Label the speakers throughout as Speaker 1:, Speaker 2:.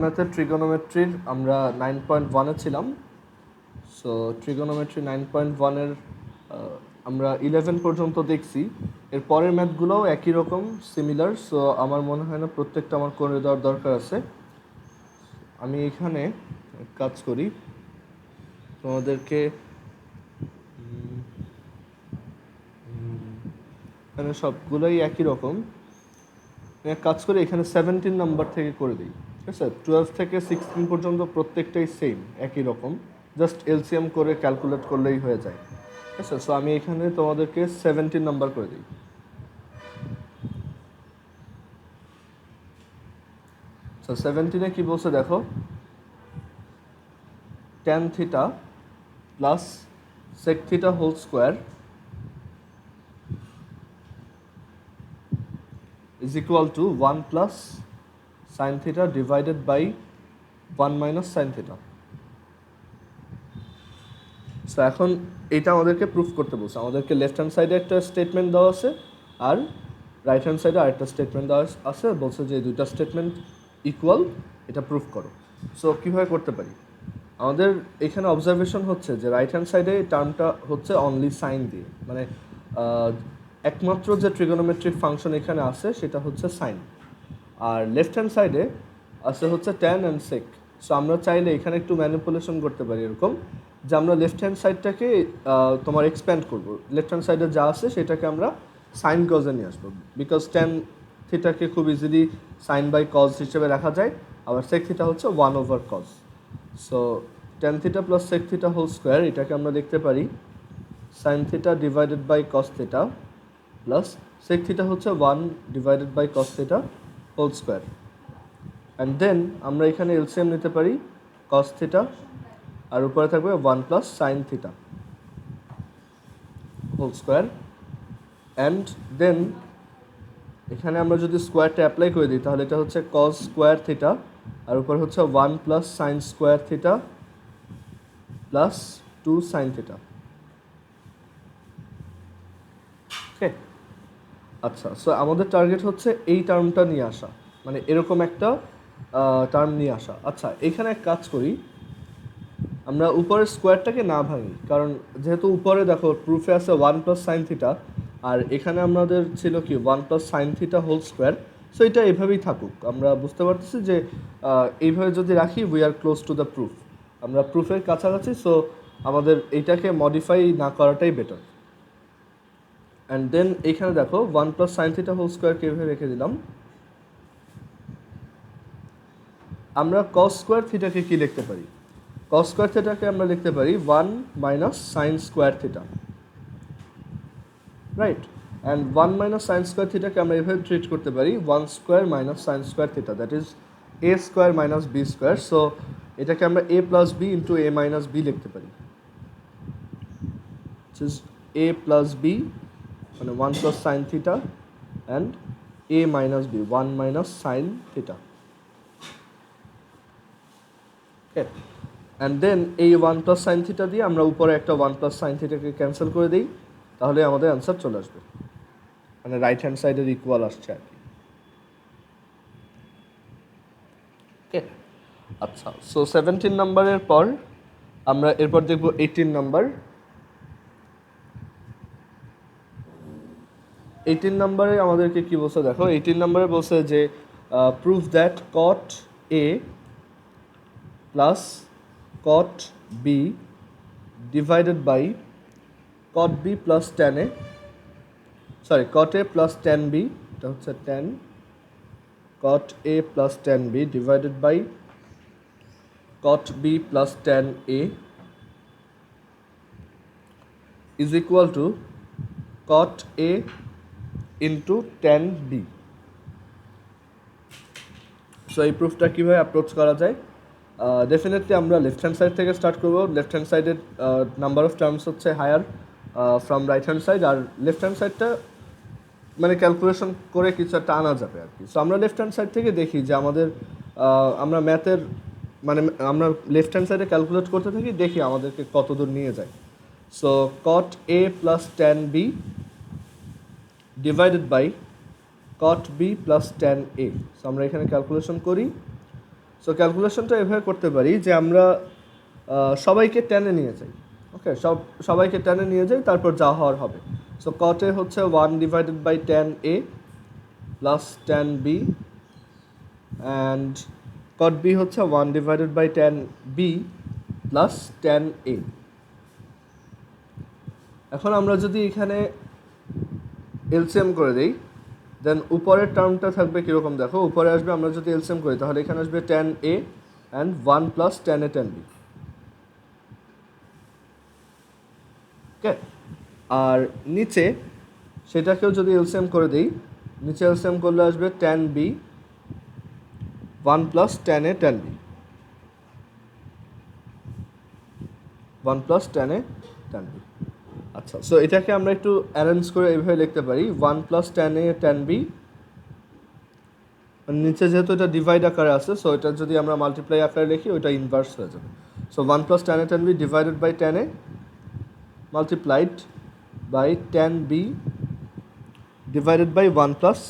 Speaker 1: ম্যাথের ট্রিগোনোমেট্রির আমরা 9.1-এ ছিলাম। সো ট্রিগোনোমেট্রি 9.1-এর আমরা 11 পর্যন্ত দেখছি। এর পরের ম্যাথগুলোও একই রকম সিমিলার। সো আমার মনে হয় না প্রত্যেকটা আমার করে দেওয়ার দরকার আছে। আমি এখানে কাজ করি, তোমাদেরকে এখানে সবগুলোই একই রকম। এক কাজ করে এখানে 17 নাম্বার থেকে করে দিই, ঠিক আছে? 12 থেকে 16 পর্যন্ত প্রত্যেকটাই সেম, একই রকম, জাস্ট এলসিএম করে ক্যালকুলেট করলেই হয়ে যায়, ঠিক আছে? সো আমি এখানে তোমাদেরকে 17 নাম্বার করে দিই। সো 17-এ কী বলছে দেখো, tan theta plus sec theta whole square is equal to 1 plus sin theta divided by 1 minus sin theta. So এখন এটা আমাদেরকে প্রুফ করতে বলছে। আমাদেরকে লেফট হ্যান্ড সাইডে একটা স্টেটমেন্ট দেওয়া আছে আর রাইট হ্যান্ড সাইডে আরেকটা স্টেটমেন্ট দেওয়া আছে, বলছে যে এই দুইটা স্টেটমেন্ট ইকুয়াল, এটা প্রুফ করো। সো কীভাবে করতে পারি? আমাদের এখানে অবজারভেশন হচ্ছে যে রাইট হ্যান্ড সাইডে টার্মটা হচ্ছে অনলি সাইন দিয়ে, মানে একমাত্র যে ট্রিগোনোমেট্রিক ফাংশন এখানে আছে সেটা হচ্ছে সাইন, আর লেফট হ্যান্ড সাইডে আছে হচ্ছে ট্যান অ্যান্ড সেক। সো আমরা চাইলে এখানে একটু ম্যানিপুলেশন করতে পারি, এরকম যে আমরা লেফট হ্যান্ড সাইডটাকে তোমার এক্সপ্যান্ড করবো, লেফট হ্যান্ড সাইডে যা আছে সেটাকে আমরা সাইন কজে নিয়ে আসবো, বিকজ ট্যান থিটাকে খুব ইজিলি সাইন বাই কজ হিসেবে রাখা যায়, আবার সেক থিটা হচ্ছে 1/cos। So tan theta plus sec theta whole square, এটাকে আমরা দেখতে পারি sine theta divided by cos theta plus sec theta হচ্ছে 1 divided by cos theta whole square. And then আমরা এখানে এলসিএম নিতে পারি কস থিটা, আর উপরে থাকবে 1 plus sine theta whole square. And then এখানে আমরা যদি স্কোয়ারটা অ্যাপ্লাই করে দিই তাহলে এটা হচ্ছে কস স্কোয়ার থিটা, আর উপর হচ্ছে 1 plus sine square theta plus 2 sine theta. Okay, আচ্ছা। সো আমাদের টার্গেট হচ্ছে এই টার্মটা নিয়ে আসা, মানে এরকম একটা টার্ম নিয়ে আসা। আচ্ছা, এখানে এক কাজ করি, আমরা উপরের স্কোয়ারটাকে না ভাঙি, কারণ যেহেতু উপরে দেখো প্রুফে আছে 1 প্লাস সাইন থিটা, আর এখানে আমাদের ছিল কি 1 plus sine theta whole square. So এটা এভাবেই থাকুক, আমরা বুঝতে পারতেছি যে এইভাবে যদি রাখি we are close to the proof, আমরা প্রুফের কাছাকাছি। সো আমাদের এইটাকে মডিফাই না করাটাই বেটার। অ্যান্ড দেন এইখানে দেখো 1 প্লাস সাইন থিটা হোল স্কোয়ারকে এভাবে রেখে দিলাম। আমরা কস স্কোয়ার থিটাকে কী লিখতে পারি? কস স্কোয়ার থিটাকে আমরা লিখতে পারি 1 minus sine square theta, right? And 1 minus sine square থিটাকে আমরা এভাবে ট্রিট করতে পারি 1 square minus sine square theta, that is A square minus B square. So এটাকে আমরা A plus B into A minus B লিখতে পারি, এ প্লাস বি মানে 1 plus sine theta and A minus B 1 minus sine theta. Okay, and then এই 1 plus sine theta দিয়ে আমরা উপরে একটা 1 প্লাস সাইন থিটাকে ক্যান্সেল করে দিই, তাহলে আমাদের অ্যান্সার চলে আসবে, মানে রাইট হ্যান্ড সাইডের ইকুয়াল আসছে আর কি। ওকে, আচ্ছা। সো 17 নাম্বারের পর আমরা এরপর দেখব 18 নাম্বার। 18 নাম্বারে আমাদেরকে কি বলছে দেখো, 18 নাম্বারে বলছে যে proof that cot A plus cot B divided by cot B plus tan A, sorry cot A plus tan B, এটা হচ্ছে tan cot A plus tan B divided by cot B plus tan A is equal to cot A into tan B. So এই প্রুফটা কীভাবে approach করা যায়? Definitely আমরা left hand side থেকে start করবো। লেফট হ্যান্ড সাইডের নাম্বার অফ টার্মস হচ্ছে higher from right hand side, আর লেফট হ্যান্ড সাইডটা মানে ক্যালকুলেশন করে কিছু একটা আনা যাবে আর কি। সো আমরা লেফট হ্যান্ড সাইড থেকে দেখি যে আমাদের আমরা ম্যাথের মানে আমরা লেফট হ্যান্ড সাইডে ক্যালকুলেট করতে থাকি, দেখি আমাদেরকে কত দূর নিয়ে যায়। So cot A plus tan B divided by cot B plus tan A. So আমরা এখানে ক্যালকুলেশন করি, সো ক্যালকুলেশনটা এভাবে করতে পারি যে আমরা সবাইকে টেনে নিয়ে যাই, ওকে, সবাইকে টেনে নিয়ে যাই, তারপর যা হওয়ার হবে। সো কটে হচ্ছে 1/10a plus 10b, and caught B হচ্ছে 1/10b প্লাস 10a। এখন আমরা যদি এখানে এলসিএম করে দিই, দেন উপরের টার্মটা থাকবে কীরকম দেখো, উপরে আসবে, আমরা যদি এলসিএম করি তাহলে এখানে আসবে 10a and 1 plus 10a 10b, ওকে। আর নিচে সেটাকেও যদি এলসিএম করে দিই, নিচে এলসিএম করলে আসবে 10b 1 plus 10a 10b, 1 plus 10a 10b। আচ্ছা, সো এটাকে আমরা একটু অ্যারেঞ্জ করে এইভাবে লিখতে পারি 1 প্লাস 10a 10b, নিচে যেহেতু এটা ডিভাইড আকারে আছে, সো এটা যদি আমরা মাল্টিপ্লাই আকারে লিখি ওইটা ইনভার্স হয়ে যাবে। So 1 plus 10a 10b divided by 10a multiplied by 10b divided by 1 plus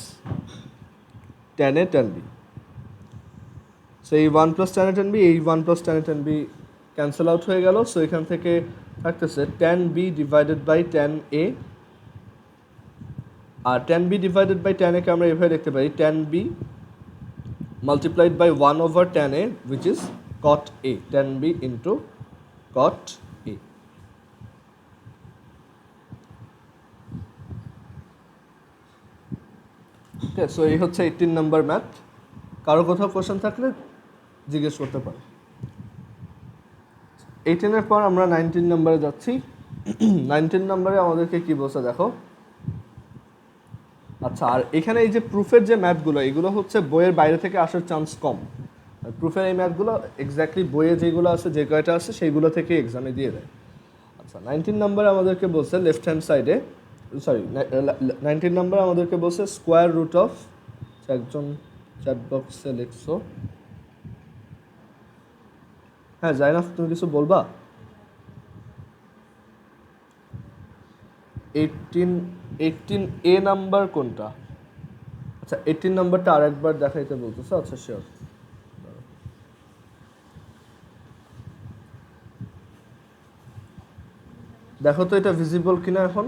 Speaker 1: 10a 10b। So এই 1 প্লাস 10a 10b, এই 1 plus 10a 10b cancel out হয়ে গেল। সো এখান থেকে থাকতেছে 10b ডিভাইডেড বাই 10a, আর 10b ডিভাইডেড বাই 10a কে আমরা এভাবে লিখতে পারি 10b multiplied by 1 over 10a, which is cot a, 10b into cot a. Okay, so এই হচ্ছে 18 নাম্বার ম্যাথ। কারো কোথাও কোশ্চেন থাকলে জিজ্ঞেস করতে পারো। 18-এর পর আমরা 19 নাম্বারে যাচ্ছি। 19 নাম্বারে আমাদেরকে কি বলছে দেখো। আচ্ছা, আর এখানে এই যে প্রুফের যে ম্যাথগুলো, এগুলো হচ্ছে বইয়ের বাইরে থেকে আসার চান্স কম। আর প্রুফের এই ম্যাথগুলো এক্স্যাক্টলি বইয়ে যেগুলো আছে, যে কয়টা আছে সেইগুলো থেকে এক্সামে দিয়ে দেয়। আচ্ছা, 19 নাম্বারে আমাদেরকে বলছে লেফট হ্যান্ড সাইডে, 19 নাম্বারে আমাদেরকে বলছে স্কোয়ার রুট অফ, একজন চ্যাট বক্সে লিখছো, হ্যাঁ জাইনাফ তুমি কিছু বলবা? 18A নাম্বার কোনটা? আচ্ছা, 18 নাম্বারটা আরেকবার দেখাইতে বলতেছো। আচ্ছা, শিওর। দেখো তো এটা ভিজিবল কিনা এখন।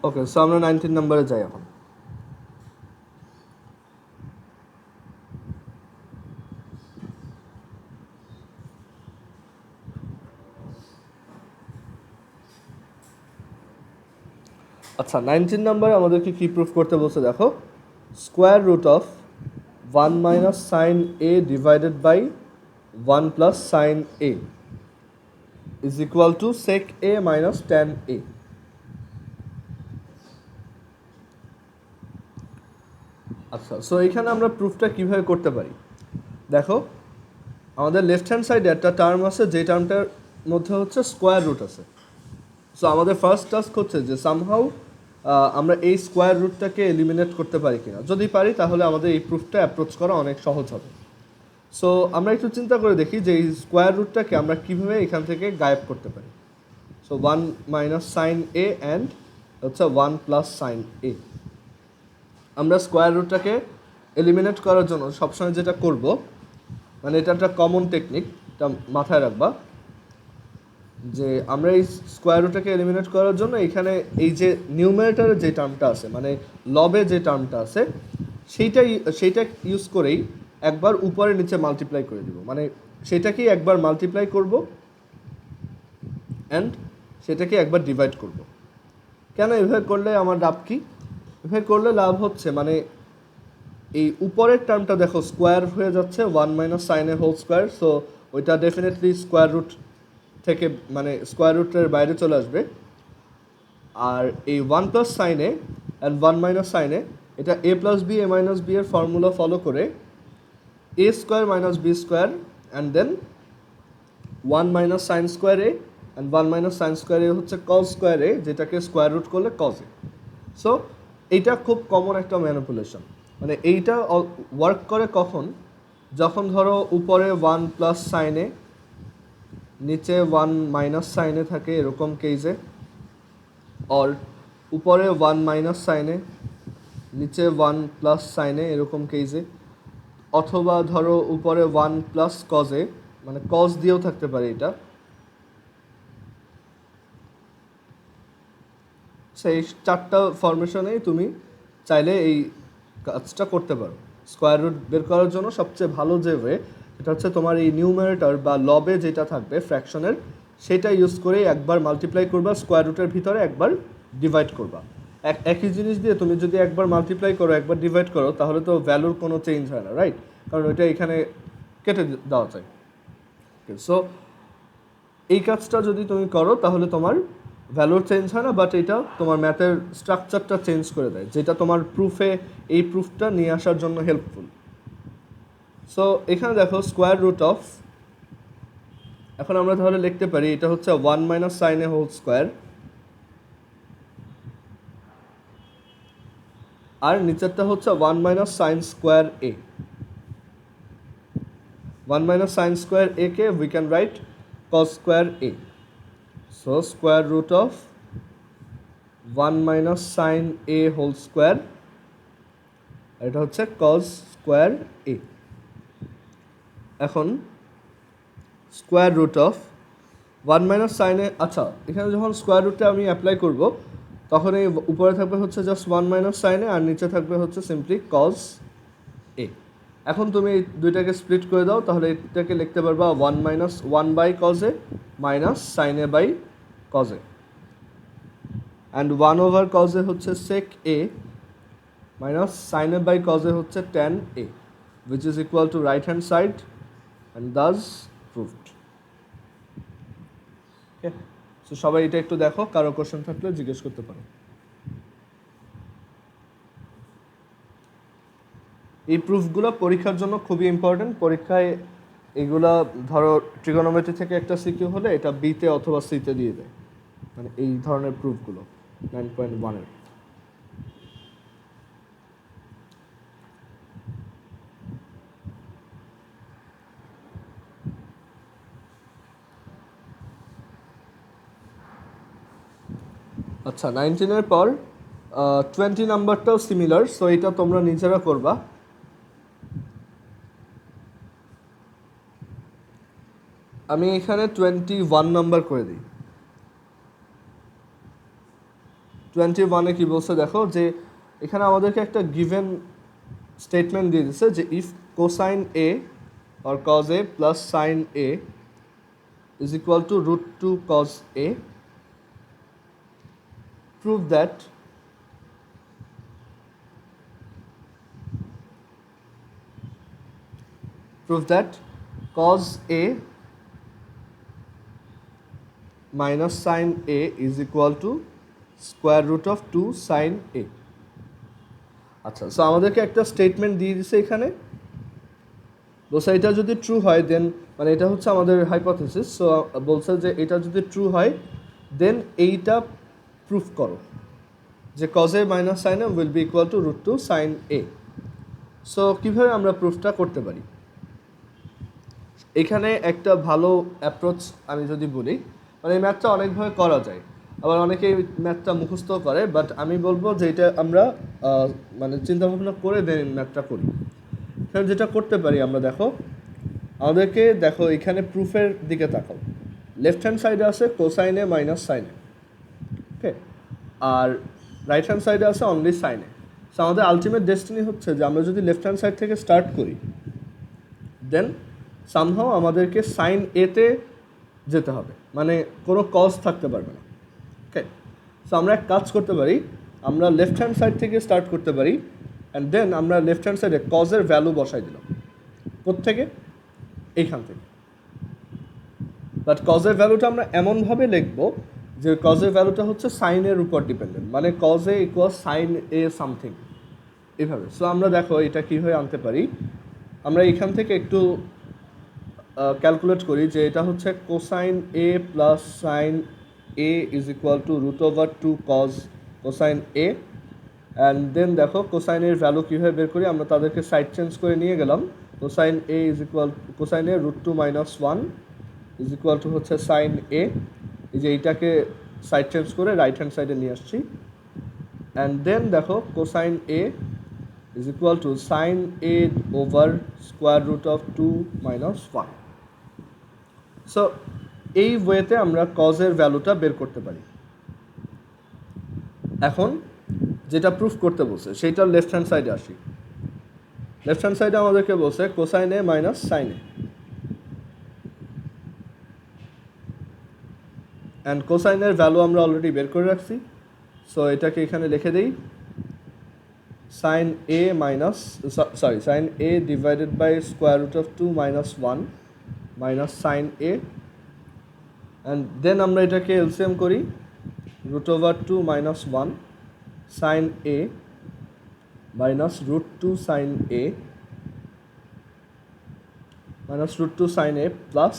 Speaker 1: ওকে, সো আমরা 19 নাম্বারে যাই এখন। আচ্ছা, 19 নাম্বারে আমাদেরকে কি প্রুফ করতে বলছে দেখো। Square root of 1 minus sine A divided by 1 plus sine A is equal to sec A minus tan A. আচ্ছা, সো এখানে আমরা প্রুফটা কিভাবে করতে পারি দেখো। আমাদের লেফট হ্যান্ড সাইডে একটা টার্ম আছে, যে টার্মটার মধ্যে হচ্ছে স্কোয়ার রুট আছে। সো আমাদের ফার্স্ট টাস্ক হচ্ছে যে সামহাউ আমরা এই স্কোয়ার রুটটাকে এলিমিনেট করতে পারি কিনা। যদি পারি তাহলে আমাদের এই প্রুফটা অ্যাপ্রোচ করা অনেক সহজ হবে। সো আমরা একটু চিন্তা করে দেখি যে এই স্কোয়ার রুটটাকে আমরা কীভাবে এখান থেকে গায়েব করতে পারি। So 1 minus sine A and হচ্ছে 1 প্লাস সাইন এ। আমরা স্কোয়ার রুটটাকে এলিমিনেট করার জন্য সবসময় যেটা করব, মানে এটা একটা কমন টেকনিক, এটা মাথায় রাখবা, যে আমরা এই স্কোয়ার রুটটাকে এলিমিনেট করার জন্য এখানে এই যে নিউমারেটরের যে টার্মটা আছে, মানে লবে যে টার্মটা আছে, সেইটা ইউজ করেই একবার উপরে নিচে মাল্টিপ্লাই করে দেব। মানে সেটাকেই একবার মাল্টিপ্লাই করব অ্যান্ড সেটাকে একবার ডিভাইড করব। কেন এভাবে করলে আমার লাভ কি? এভাবে করলে লাভ হচ্ছে মানে এই উপরের টার্মটা দেখো স্কোয়ার হয়ে যাচ্ছে 1 minus sine A whole square, so ওইটা ডেফিনেটলি স্কোয়ার রুট থেকে মানে স্কোয়ার রুটের বাইরে চলে আসবে। আর এই 1 প্লাস সাইনে অ্যান্ড 1 মাইনাস সাইনে এটা A plus B A minus B এর ফর্মুলা ফলো করে A square minus B square and then 1 minus sine square A and 1 minus sine square A হচ্ছে কজ স্কোয়ার এ, যেটাকে স্কোয়ার রুট করলে cos A. So এইটা খুব common একটা manipulation, মানে এইটা ওয়ার্ক করে কখন, যখন ধরো উপরে 1 প্লাস সাইনে নিচে 1 মাইনাস সাইনে থাকে এরকম কেসে, অর উপরে 1 মাইনাস সাইনে নিচে 1 প্লাস সাইনে এরকম কেসে, অথবা ধরো উপরে 1 প্লাস কজে, মানে কজ দিয়েও থাকতে পারে এটা। সেই চারটা ফরমেশনেই তুমি চাইলে এই কাজটা করতে পারো। স্কোয়ার রুট বের করার জন্য সবচেয়ে ভালো যে ওয়ে সেটা হচ্ছে তোমার এই নিউমারেটর বা লবে যেটা থাকবে ফ্র্যাকশনের, সেটা ইউজ করে একবার মাল্টিপ্লাই করবা, স্কোয়ার রুটের ভিতরে একবার ডিভাইড করবা। একই জিনিস দিয়ে তুমি যদি একবার মাল্টিপ্লাই করো একবার ডিভাইড করো তাহলে তো ভ্যালুর কোনো চেঞ্জ হয় না, রাইট? কারণ ওইটা এখানে কেটে দেওয়া যায়। সো এই কাজটা যদি তুমি করো তাহলে তোমার ভ্যালুর চেঞ্জ হয় না, বাট এটা তোমার ম্যাথের স্ট্রাকচারটা চেঞ্জ করে দেয়, যেটা তোমার প্রুফে এই প্রুফটা নিয়ে আসার জন্য হেল্পফুল। সো এখানে দেখো স্কোয়ার রুট অফ, এখন আমরা তাহলে লিখতে পারি এটা হচ্ছে 1 minus sine A whole square, আর নিচেরটা হচ্ছে 1 minus sine square A. 1 minus sine square A কে we can write cos square A. So square root of 1 minus sine A whole square, এটা হচ্ছে cos স্কোয়ার এ। এখন স্কোয়ার রুট অফ 1 মাইনাস সাইনে, আচ্ছা এখানে যখন স্কোয়ার রুটটা আমি অ্যাপ্লাই করব তখন এই উপরে থাকবে হচ্ছে জাস্ট 1 মাইনাস সাইনে আর নিচে থাকবে হচ্ছে সিম্পলি cos এ। এখন তুমি এই দুইটাকে স্প্লিট করে দাও, তাহলে এটাকে লিখতে পারবা 1 minus 1 by cos A minus sine A by cos A, and 1 over cos A হচ্ছে sec A minus sine A by cos A হচ্ছে tan A, which is equal to right hand side and thus proved. Okay, so সবাই এটা একটু দেখো, কারো question থাকলে জিজ্ঞেস করতে পারো। এই প্রুফগুলো পরীক্ষার জন্য খুবই ইম্পর্টেন্ট। পরীক্ষায় এগুলা ধরো ট্রিগোনোমেট্রি থেকে একটা সিকিউ হলে এটা বিতে অথবা সিতে দিয়ে দেয়, মানে এই ধরনের প্রুফগুলো 9.1 এর। আচ্ছা 19 পর 20 নাম্বারটাও সিমিলার, সো এটা তোমরা নিজেরা করবা। আমি এখানে 21 নাম্বার করে দিই। 21-এ কি বলছে দেখো, যে এখানে আমাদেরকে একটা গিভেন স্টেটমেন্ট দিয়ে দিচ্ছে যে if cosine A or cos a plus sin a is equal to root 2 cos a, prove that cos a minus sin a is equal to square root of 2 sin a. আচ্ছা, so আমাদেরকে একটা statement দিয়ে দিছে এখানে, বলছে এটা যদি true হয় দেন, মানে এটা হচ্ছে আমাদের হাইপোথেসিস, সো বলছে যে এটা যদি ট্রু হয় দেন এইটা প্রুফ করো যে cos a minus sine a will be equal to root 2 sine a। So কীভাবে আমরা প্রুফটা করতে পারি, এখানে একটা ভালো অ্যাপ্রোচ আমি যদি বলি, মানে এই ম্যাথটা অনেকভাবে করা যায়, আবার অনেকে এই ম্যাথটা মুখস্থ করে, বাট আমি বলবো যে এটা আমরা মানে চিন্তাভাবনা করে দেন ম্যাথটা করি। এখানে যেটা করতে পারি আমরা, দেখো আমাদেরকে দেখো এখানে প্রুফের দিকে তাকাও, লেফট হ্যান্ড সাইডে আছে কোসাইনে মাইনাস সাইনে, ওকে, আর রাইট হ্যান্ড সাইডে আছে অনলি সাইনে। সো আমাদের আলটিমেট ডেস্টিনি হচ্ছে যে আমরা যদি লেফট হ্যান্ড সাইড থেকে স্টার্ট করি দেন সামহাও আমাদেরকে সাইন এতে যেতে হবে, মানে কোনো কজ থাকতে পারবে না। ওকে, সো আমরা এক কাজ করতে পারি, আমরা লেফট হ্যান্ড সাইড থেকে স্টার্ট করতে পারি অ্যান্ড দেন আমরা লেফট হ্যান্ড সাইডে কজের ভ্যালু বসাই দিলাম কোত্থেকে, এইখান থেকে। বাট কজের ভ্যালুটা আমরা এমনভাবে লিখব যে কজের ভ্যালুটা হচ্ছে সাইনের উপর ডিপেন্ডেন্ট, মানে cos A equal sine A something, এভাবে। সো আমরা দেখো এটা কীভাবে আনতে পারি, আমরা এখান থেকে একটু ক্যালকুলেট করি যে এটা হচ্ছে cosine A plus sine A is equal to √/2 cos cosine A. And then দেখো কোসাইনের ভ্যালু কীভাবে বের করি, আমরা তাদেরকে সাইড চেঞ্জ করে নিয়ে গেলাম। Cosine A is equal cosine A √2 - 1 is equal to হচ্ছে সাইন এ, এই যে এইটাকে সাইড চেঞ্জ করে রাইট হ্যান্ড সাইডে নিয়ে আসছি। অ্যান্ড দেন দেখো cosine A is equal to sine A over √2 - 1। So এই ওয়েতে আমরা কজের ভ্যালুটা বের করতে পারি। এখন যেটা প্রুফ করতে বলছে সেইটা লেফট হ্যান্ড সাইডে আসি। লেফট হ্যান্ড সাইডে আমাদেরকে বলছে cosine A minus sine A, and কোসাইনের ভ্যালু আমরা অলরেডি বের করে রাখছি। সো এটাকে এখানে লিখে দিই, sine A minus sine A divided by √2 - 1 minus sine A. And then আমরা এটাকে এলসিএম করি, √2 - 1 sine A minus √2 sine A minus √2 sine A plus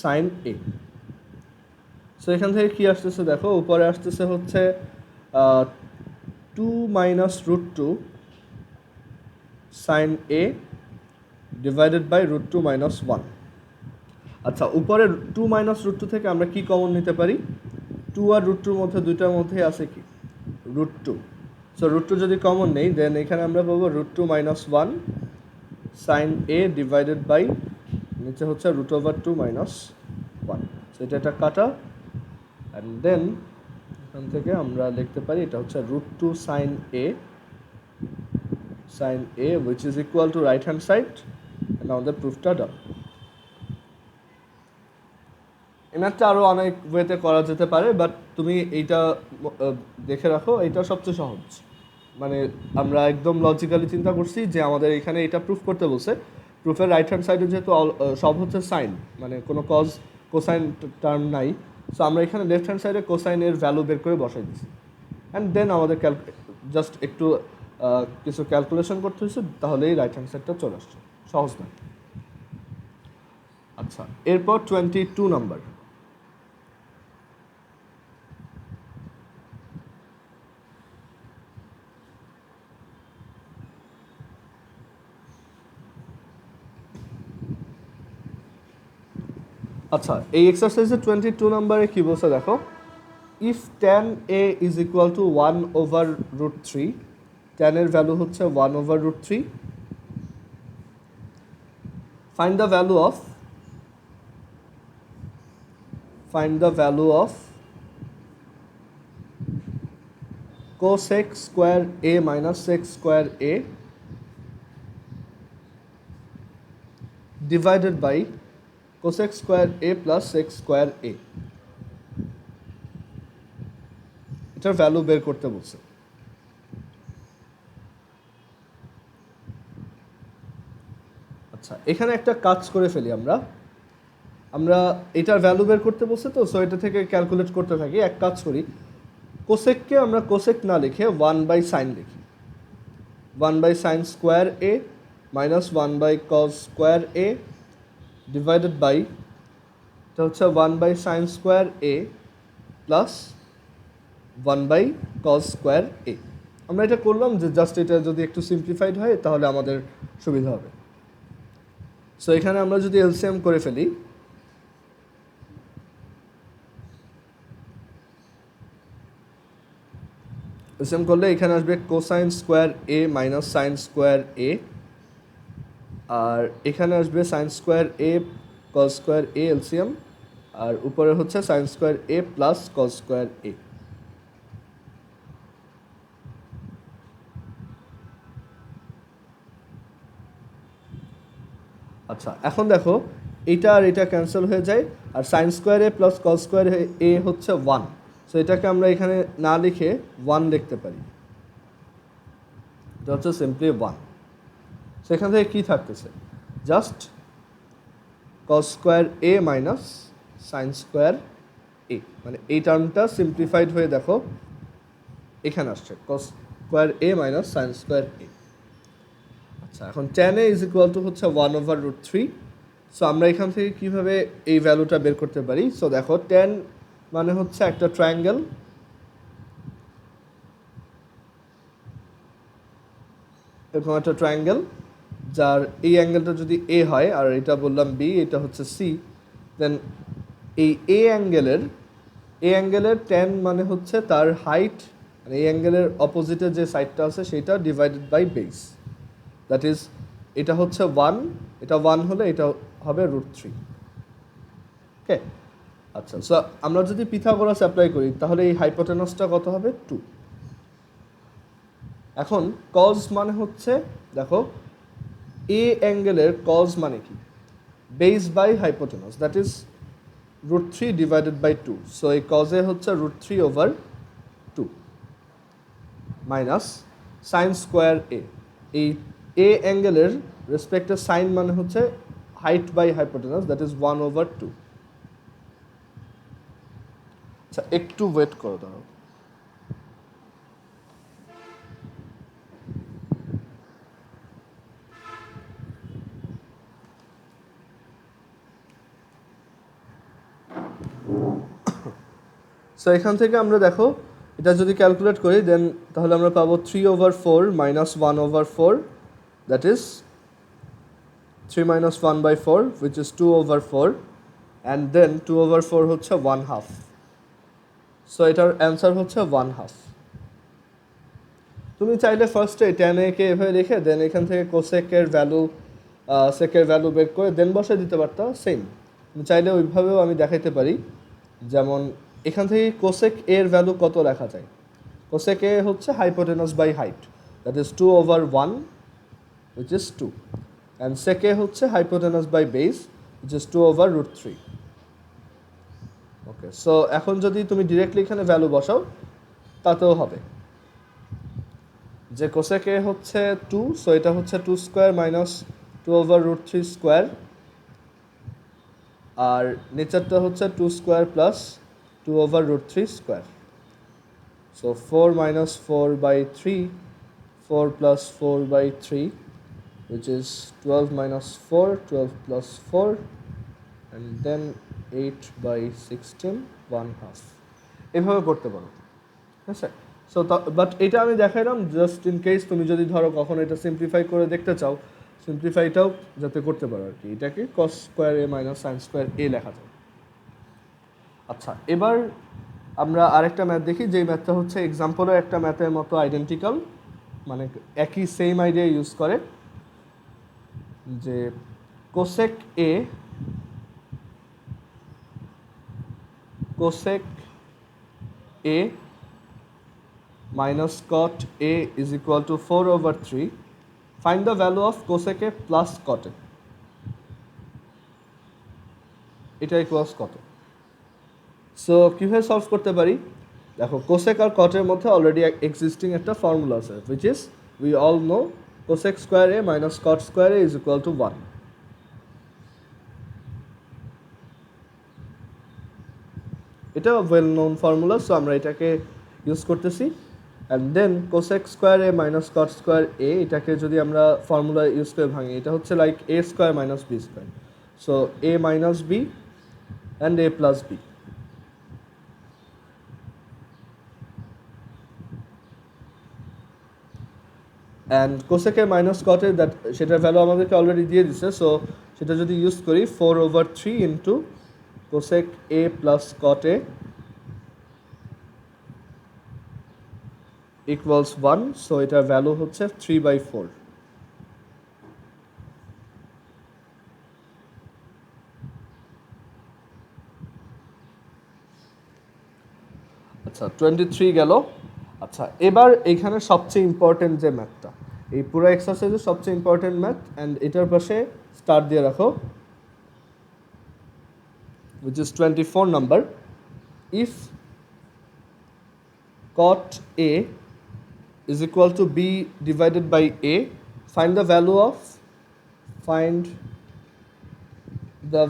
Speaker 1: sine A. So এখান থেকে কী আসতেছে দেখো, উপরে আসতেছে হচ্ছে 2 minus √2 sine A divided by √2 - 1। আচ্ছা, উপরে 2 মাইনাস √2 থেকে আমরা কি কমন নিতে পারি, 2 আর √2 মধ্যে দুইটার মধ্যে আছে কি √2। সো √2 যদি কমন নেই দেন এখানে আমরা পাবো √2 - 1 সাইন এ ডিভাইডেড বাই নিচে হচ্ছে √2 - 1। সো এটা কাটা, অ্যান্ড দেন এখান থেকে আমরা লিখতে পারি এটা হচ্ছে √2 sine A which is equal to right hand side, and আমাদের প্রুফটা ডান। এই ম্যাথটা আরও অনেক ওয়েতে করা যেতে পারে, বাট তুমি এইটা দেখে রাখো, এইটা সবচেয়ে সহজ। মানে আমরা একদম লজিক্যালি চিন্তা করছি যে আমাদের এখানে এটা প্রুফ করতে বলছে, প্রুফের রাইট হ্যান্ড সাইডে যেহেতু সব হচ্ছে সাইন, মানে কোনো কজ কোসাইন টার্ম নাই। সো আমরা এখানে লেফট হ্যান্ড সাইডে কোসাইনের ভ্যালু বের করে বসাই দিচ্ছি, অ্যান্ড দেন আমাদের জাস্ট একটু কিছু ক্যালকুলেশন করতে হয়েছে, তাহলেই রাইট হ্যান্ড সাইডটা চলে আসছে। সহজ না। আচ্ছা, এরপর 22 নাম্বার। আচ্ছা, এই এক্সারসাইজে 22 নাম্বারে কী বলছে দেখো, if tan a is equal to 1/√3, tan এর ভ্যালু হচ্ছে 1/√3, find the value of cosec square a minus sec square a divided by cosec square a plus sec square a। এটার ভ্যালু বের করতে বলছে। আচ্ছা, এখানে একটা কাজ করে ফেলি আমরা এটার ভ্যালু বের করতে বলছে তো, সো এটা থেকে ক্যালকুলেট করতে থাকি। এক কাজ করি, কোসেককে আমরা কোসেক না লিখে 1/sin লিখি, 1/sin square a minus 1/cos square a divided by, এটা হচ্ছে 1/sin square a plus 1/cos square a। আমরা এটা করলাম যে জাস্ট এটা যদি একটু সিম্পলিফাইড হয় তাহলে আমাদের সুবিধা হবে। সো এখানে আমরা যদি এলসিএম করে ফেলি, এলসিএম করলে এখানে আসবে cosine square a minus sine square a, আর এখানে আসবে sine square a cos square a LCM, আর উপরে হচ্ছে sine square a plus cos square a। আচ্ছা, এখন দেখো এইটা আর এটা ক্যান্সেল হয়ে যায়, আর sine square a plus cos square a হচ্ছে 1। সো এটাকে আমরা এখানে না লিখে 1 লিখতে পারি। এটা হচ্ছে সিম্পলি 1। সেখান থেকে কী থাকতেছে, just cos square A minus sine square এ, মানে এই টার্মটা সিম্পলিফাইড হয়ে দেখো এখানে আসছে cos square A minus sine square এ। আচ্ছা, এখন tan a is equal to হচ্ছে 1/√3। সো আমরা এখান থেকে কীভাবে এই ভ্যালুটা বের করতে পারি? সো দেখো tan মানে হচ্ছে একটা ট্রায়াঙ্গেল, এরকম একটা ট্রায়াঙ্গেল যার এই অ্যাঙ্গেলটা যদি এ হয় আর এটা বললাম বি, এটা হচ্ছে সি, দেন এই এ অ্যাঙ্গেলের tan মানে হচ্ছে তার হাইট, মানে এই অ্যাঙ্গেলের অপোজিটে যে সাইডটা আছে সেটা divided by base, that is এটা হচ্ছে 1, এটা 1 হলে এটা হবে √3। ওকে, আচ্ছা, সো আমরা যদি পিথাগোরাস অ্যাপ্লাই করি তাহলে এই হাইপোটেনাসটা কত হবে? 2। এখন কজ মানে হচ্ছে দেখো এ অ্যাঙ্গেলের কজ মানে কি? Base by hypotenuse, that is √3 divided by 2। So এই কজে হচ্ছে √3/2 মাইনাস সাইন স্কোয়ার এ। এই এ অ্যাঙ্গেলের রেসপেক্টে সাইন মানে হচ্ছে height by hypotenuse, that is 1/2। আচ্ছা, একটু ওয়েট করো দাঁড়াও। সো এখান থেকে আমরা দেখো এটা যদি ক্যালকুলেট করি দেন তাহলে আমরা পাবো 3/4 minus 1/4, that is 3 minus 1/4 which is 2/4, and then 2/4 হচ্ছে 1/2। সো এটার অ্যান্সার হচ্ছে 1/2। তুমি চাইলে ফার্স্টে tan a কে এভাবে রেখে দেন এখান থেকে কোসেকের ভ্যালু বের করে দেন বসে দিতে পারতা, সেম। তুমি চাইলে ওইভাবেও আমি দেখাইতে পারি, যেমন এখান থেকে কোসেক এর ভ্যালু কত লেখা যায়? কোসেক এ হচ্ছে hypotenuse by height, that is 2/1 which is 2, and sec a হচ্ছে hypotenuse by base which is 2/√3। Okay, so এখন যদি তুমি ডিরেক্টলি এখানে ভ্যালু বসাও তাতেও হবে, যে কোসেক এ হচ্ছে 2, সো এটা হচ্ছে 2 স্কোয়ার মাইনাস 2/√3 স্কোয়ার, আর নিচেরটা হচ্ছে 2 square plus 2/√3 square. So 4 minus 4/3, 4 plus 4/3, which is 12 minus 4, 12 plus 4, and then 8/16, 1/2। এভাবে করতে পারো, ঠিক আছে? সো বাট এটা আমি দেখাইলাম জাস্ট ইন কেস তুমি যদি ধরো কখনো এটা সিম্পলিফাই করে দেখতে চাও, সিম্পলিফাইটাও যাতে করতে পারো আর কি। এটাকে cos square A minus sine square এ লেখা যায়। আচ্ছা, এবার আমরা আরেকটা ম্যাথ দেখি, যেই ম্যাথটা হচ্ছে এক্সাম্পলের একটা ম্যাথের মতো আইডেন্টিক্যাল, মানে একই সেম আইডিয়া ইউজ করে, যে cosec A minus cot a is equal to 4/3. Find the value of cosec a plus cot a. এটা ইকুয়ালস কত? সো কীভাবে সলভ করতে পারি? দেখো কোসেক আর কটের মধ্যে অলরেডি এক্সিস্টিং একটা ফর্মুলা আছে, which is we all know cosec square A minus cot square A is equal to 1। এটা ওয়েল নোন ফর্মুলা, সো আমরা এটাকে ইউজ করতেছি। And then cosec square A minus cot square A, এটাকে যদি আমরা formula use করে ভাঙি, এটা হচ্ছে like A square minus B square, so A minus B and A plus B. And কোসেকের মাইনাস কটের দ্যাট সেটার ভ্যালু আমাদেরকে অলরেডি দিয়ে দিচ্ছে, সো সেটা যদি ইউজ করি 4/3 into cosec A plus cot A equals 1, so এটার ভ্যালু হচ্ছে 3/4। আচ্ছা, 23 গেল। আচ্ছা, এবার এইখানে সবচেয়ে ইম্পর্টেন্ট যে ম্যাথটা, এই পুরো এক্সারসাইজের সবচেয়ে ইম্পর্টেন্ট ম্যাথ, অ্যান্ড এটার পাশে স্টার দিয়ে রাখো, which is 24 number. If cot A is equal to b divided by a. Find the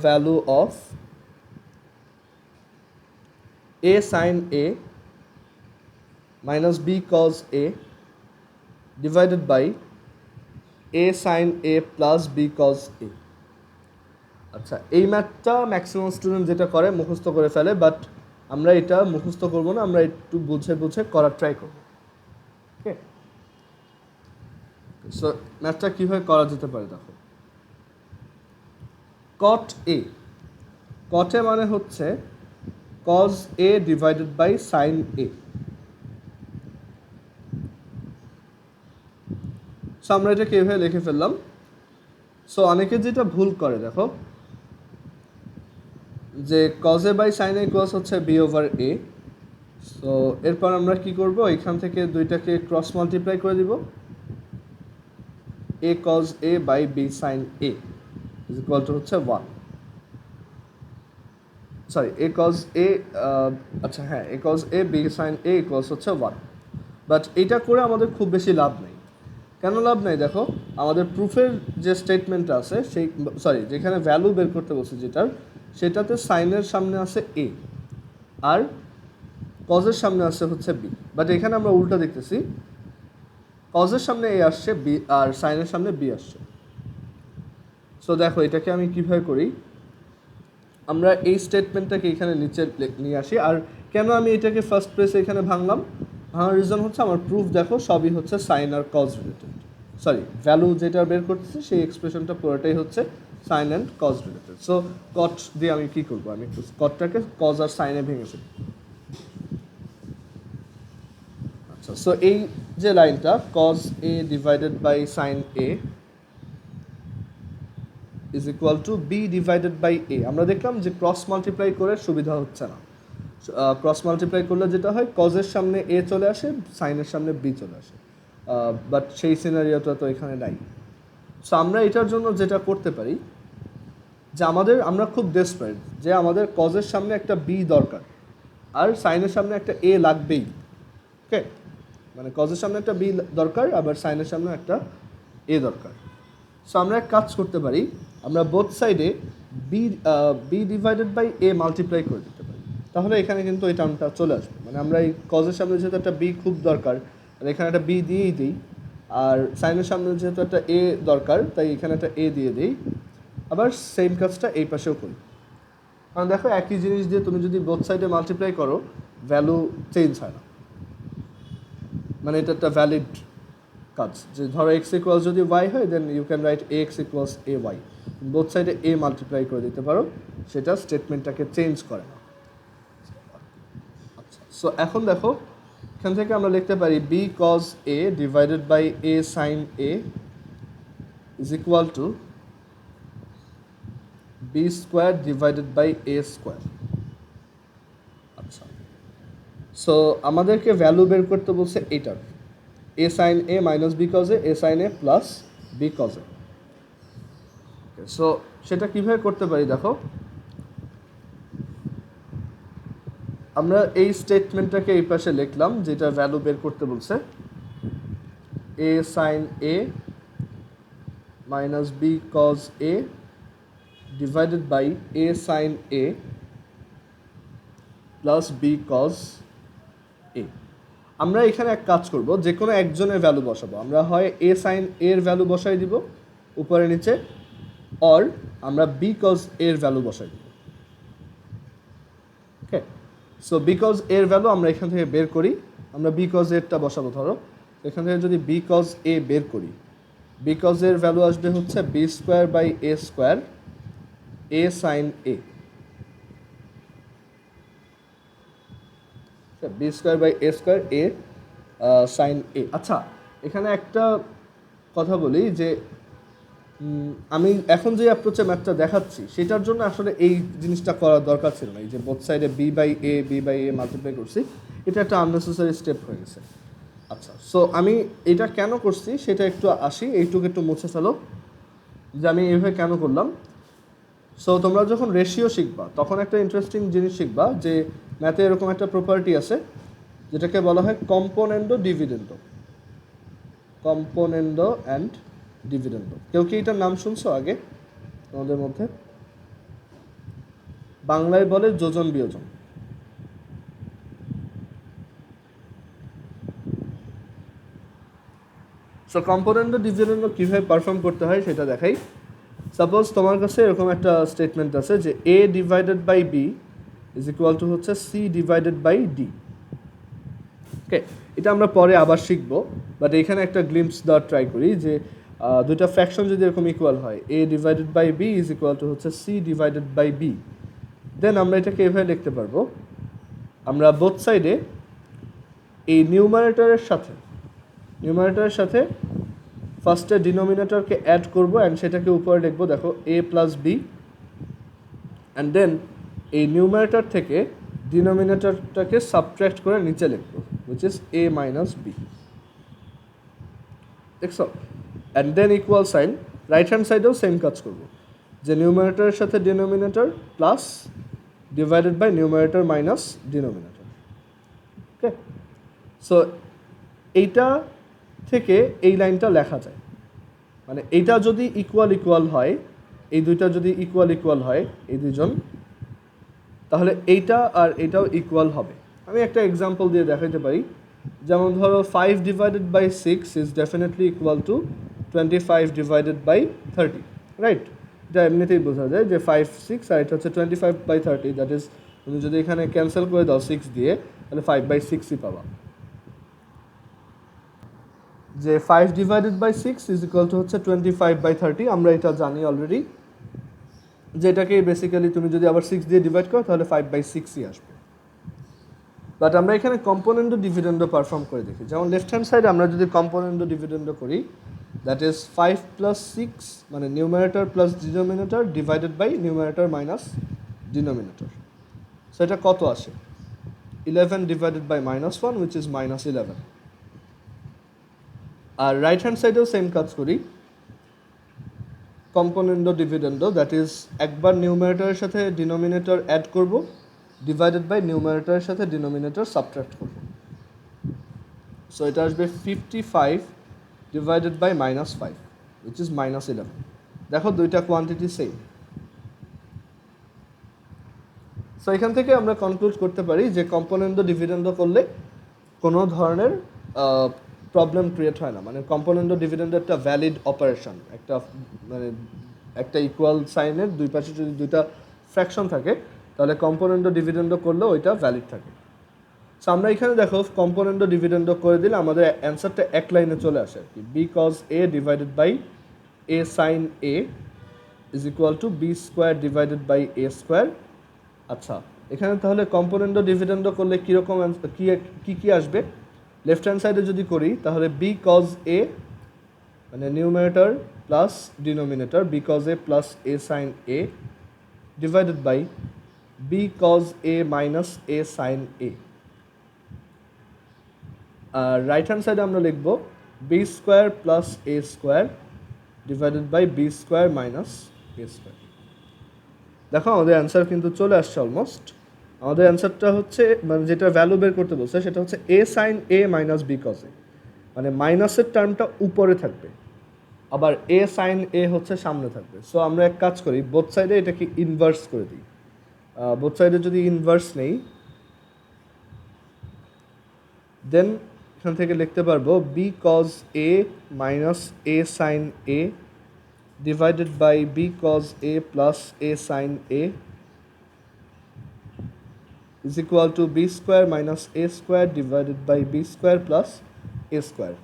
Speaker 1: value of a sin a minus b cos a divided by a sin a plus b cos a. আচ্ছা, এই ম্যাথটা maximum student যেটা করে মুখস্থ করে ফেলে, but আমরা এটা মুখস্থ করব না, আমরা একটু বুঝে বুঝে করার ট্রাই করব। ওকে, সো ম্যাথটা কীভাবে করা যেতে পারে দেখো। cot a মানে হচ্ছে cos a divided by sin a। So আমরা এটা কীভাবে লিখে ফেললাম। সো অনেকে যেটা ভুল করে দেখো, যে cos a by sin a equals হচ্ছে b ওভার a। সো এরপর আমরা কি করব, এখান থেকে দুইটাকে ক্রস মাল্টিপ্লাই করে দিব, a cos a by b sin a is equal to হচ্ছে 1। সরি, a cos a, আচ্ছা হ্যাঁ, a cos a b sin a equals হচ্ছে 1। বাট এটা করে আমাদের খুব বেশি লাভ নেই। কেন লাভ নেই দেখো, আমাদের প্রুফের যে স্টেটমেন্টটা আছে সেই, সরি, যেখানে ভ্যালু বের করতে বলছে সেটাতে সাইনের সামনে আছে a আর কজের সামনে আসছে হচ্ছে b। বাট এখানে আমরা উল্টা দেখতেছি, কজের সামনে a আসছে b আর সাইনের সামনে b আসছে। সো দেখো এটাকে আমি কিভাবে করি, আমরা এই স্টেটমেন্টটাকে এখানে নিচে নিয়ে আসি। আর কেন আমি এটাকে ফার্স্ট প্লেসে এখানে ভাঙলাম, ভাঙার রিজন হচ্ছে আমার প্রুফ দেখো সবই হচ্ছে সাইন আর কজ রিলেটেড। সরি, ভ্যালু যেটা বের করতেছি সেই এক্সপ্রেশনটা পুরোটাই হচ্ছে sine and cos related. So cot দিয়ে আমি কী করবো, আমি একটু কটটাকে কজ আর সাইনে ভেঙে ফেলি। আচ্ছা, সো এই যে লাইনটা cos A divided by sine A is equal to B divided by A. আমরা দেখলাম যে ক্রস মাল্টিপ্লাই করে সুবিধা হচ্ছে না। ক্রস মাল্টিপ্লাই করলে যেটা হয়, কজের সামনে এ চলে আসে, সাইনের সামনে বি চলে আসে, বাট সেই সিনারিওটা তো এখানে নাই। সো আমরা এটার জন্য যেটা করতে পারি, যে আমরা খুব ডেসপারেট যে আমাদের কজের সামনে একটা বি দরকার আর সাইনের সামনে একটা এ লাগবেই। ওকে, মানে কজের সামনে একটা বি দরকার, আবার সাইনের সামনে একটা এ দরকার। সো আমরা এক কাজ করতে পারি, আমরা বোথ সাইডে B divided by A multiply করে দিতে পারি, তাহলে এখানে কিন্তু এই টার্মটা চলে আসবে। মানে আমরা এই কজের সামনে যেহেতু একটা বি খুব দরকার, আর এখানে একটা বি দিয়েই দিই, আর সাইনের সামনে যেহেতু একটা এ দরকার, তাই এখানে একটা এ দিয়ে দিই, আবার সেম কাজটা এই পাশেও করি। কারণ দেখো একই জিনিস দিয়ে তুমি যদি বোথ সাইডে মাল্টিপ্লাই করো, ভ্যালু চেঞ্জ হয় না। মানে এটা একটা ভ্যালিড কাজ, যে ধরো এক্স ইকুয়ালস যদি ওয়াই হয়, then you can write A X equals A Y. Both সাইডে এ মাল্টিপ্লাই করে দিতে পারো, সেটা স্টেটমেন্টটাকে চেঞ্জ করে না। আচ্ছা, সো এখন দেখো এখান থেকে আমরা লিখতে পারি B cos A divided by A sine A is equal to B square divided by A square. আচ্ছা, সো আমাদেরকে ভ্যালু বের করতে বলছে এইটার, এ sine A minus B cos A sine A plus B cos A. So সেটা কীভাবে করতে পারি দেখো, আমরা এই স্টেটমেন্টটাকে এই পাশে লিখলাম, যেটা ভ্যালু বের করতে বলছে, A sine A minus B cos A divided by A sine A plus B cos A. আমরা এখানে এক কাজ করব, যে কোনো একজনের ভ্যালু বসাবো। আমরা হয় এ সাইন এর ভ্যালু বসাই দিব উপরে নিচে, অর আমরা বি কজ এর ভ্যালু বসাই দিব। ওকে, সো বিকজ এর ভ্যালু আমরা এখান থেকে বের করি, আমরা বিকজ এরটা বসাবো। ধরো এখান থেকে যদি বিকজ এ বের করি, বিকজ এর ভ্যালু আসবে হচ্ছে B square by A square A sine A, B square by A square A sine A. আচ্ছা, এখানে একটা কথা বলি, যে আমি এখন যে অ্যাপ্রোচে ম্যাথটা দেখাচ্ছি সেটার জন্য আসলে এই জিনিসটা করার দরকার ছিল না। এই যে বোথ সাইডে বি বাই এ মাল্টিপ্লাই করছি, এটা একটা আননেসেসারি স্টেপ হয়ে গেছে। আচ্ছা, সো আমি এটা কেন করছি সেটা একটু আসি, এইটুকু একটু মুছে ফেলো যে আমি এইভাবে কেন করলাম। সো তোমরা যখন রেশিও শিখবা তখন একটা ইন্টারেস্টিং জিনিস শিখবা, যে ম্যাথে এরকম একটা প্রপার্টি আছে যেটাকে বলা হয় কম্পোনেন্ডো ডিভিডেন্ডো। কম্পোনেন্ডো অ্যান্ড ডিভিডেন্ডো। কেউ কি এটার নাম শুনছো আগে তোমাদের মধ্যে? বাংলায় বলে যোজন বিয়োজন। সো কম্পোনেন্ডো ডিভিডেন্ডো কীভাবে পারফর্ম করতে হয় সেটা দেখাই। সাপোজ তোমার কাছে এরকম একটা স্টেটমেন্ট আছে যে A divided by B is equal to হচ্ছে C divided by D. Okay, এটা আমরা পরে আবার শিখবো, বাট এখানে একটা গ্লিম্পস দেওয়ার ট্রাই করি যে দুইটা ফ্র্যাকশন যদি এরকম ইকুয়াল হয়, A divided by B is equal to হচ্ছে C divided by B, then আমরা এটাকে এভাবে লিখতে পারবো। আমরা বোথ সাইডে এই নিউমারেটরের সাথে ফার্স্টে ডিনোমিনেটরকে অ্যাড করবো অ্যান্ড সেটাকে উপরে লিখবো, দেখো এ প্লাস বি, অ্যান্ড দেন এই নিউমারেটর থেকে ডিনোমিনেটরটাকে সাবট্র্যাক্ট করে নিচে লিখবো, which is a minus b, দেখছো? And then equal sign right hand সাইডেও সেম কাজ করবো, যে নিউমারেটরের সাথে denominator plus divided by numerator minus denominator. Okay, so এইটা থেকে এই লাইনটা লেখা যায়, মানে এইটা যদি ইকুয়াল হয়, এই দুইটা যদি ইকুয়াল হয় এই দুজন, তাহলে এইটা আর এটাও ইকুয়াল হবে। আমি একটা এক্সাম্পল দিয়ে দেখাতে পারি, যেমন ধরো 5 divided by 6 is definitely equal to 25 divided by 30, right? এটা এমনিতেই বোঝা যায় যে 5 6 আর এটা হচ্ছে 25 বাই 30, দ্যাট ইজ তুমি যদি এখানে ক্যান্সেল করে দাও 6 দিয়ে, তাহলে 5 বাই 6ই পাবা। যে 5 divided by 6 is equal to হচ্ছে 25 বাই 30, আমরা এটা জানি অলরেডি, যেটাকে বেসিক্যালি তুমি যদি আবার 6 দিয়ে ডিভাইড করো তাহলে 5 বাই 6ই আসবে। বাট আমরা এখানে কম্পোনেন্ডো ডিভিডেন্ডো পারফর্ম করে দেখি। যেমন লেফট হ্যান্ড সাইডে আমরা যদি কম্পোনেন্ডো ডিভিডেন্ডো করি, দ্যাট ইজ 5 প্লাস 6 মানে numerator plus denominator divided by numerator minus denominator. So এটা কত আসে? 11 ডিভাইডেড বাই -1 উইচ ইজ -11। আর রাইট হ্যান্ড সাইডেও সেম কাজ করি, কম্পোনেন্ডো ডিভিডেন্ডো, দ্যাট ইজ একবার নিউমারেটরের সাথে ডিনোমিনেটর অ্যাড করব ডিভাইডেড বাই নিউমারেটরের সাথে ডিনোমিনেটর সাবট্রাক্ট করব। সো এটা আসবে 55 ডিভাইডেড বাই -5 উইচ ইজ -11। দেখো দুইটা কোয়ান্টিটি সেম। সো এখান থেকে আমরা কনক্লুড করতে পারি যে কম্পোনেন্ডো ডিভিডেন্ডো করলে কোনো ধরনের প্রবলেম ক্রিয়েট হয় না, মানে কম্পোনেন্ডো ডিভিডেন্ডো একটা ভ্যালিড অপারেশন, একটা মানে একটা ইকুয়াল সাইনের দুই পাশে যদি দুইটা ফ্র্যাকশন থাকে তাহলে কম্পোনেন্ডো ডিভিডেন্ডো করলে ওইটা ভ্যালিড থাকে। সো আমরা এখানে দেখো কম্পোনেন্ডো ডিভিডেন্ডো করে দিলে আমাদের অ্যান্সারটা এক লাইনে চলে আসে আর কি, B cos A divided by A sine A is equal to B square divided by A square. আচ্ছা, এখানে তাহলে কম্পোনেন্ডো ডিভিডেন্ডো করলে কীরকম কী আসবে? লেফট হ্যান্ড সাইডে যদি করি তাহলে বি কজ এ মানে numerator plus denominator B cos A plus A sine A divided by B cos A minus A sine A. আর রাইট হ্যান্ড সাইডে আমরা লিখব B square plus A square divided by B square minus A square. দেখো আমাদের answer কিন্তু চলে আসছে almost. আমাদের অ্যান্সারটা হচ্ছে মানে যেটা ভ্যালু বের করতে বলছে সেটা হচ্ছে A sine A minus B cos A, মানে মাইনাসের টার্মটা উপরে থাকবে, আবার এ সাইন এ হচ্ছে সামনে থাকবে। সো আমরা এক কাজ করি, বোথ সাইডে এটাকে ইনভার্স করে দিই। বোথ সাইডে যদি ইনভার্স নেই দেন এখান থেকে লিখতে পারবো B cos A minus A sine A divided by B cos A plus A sine A is equal to b square minus a square divided by b square plus a square.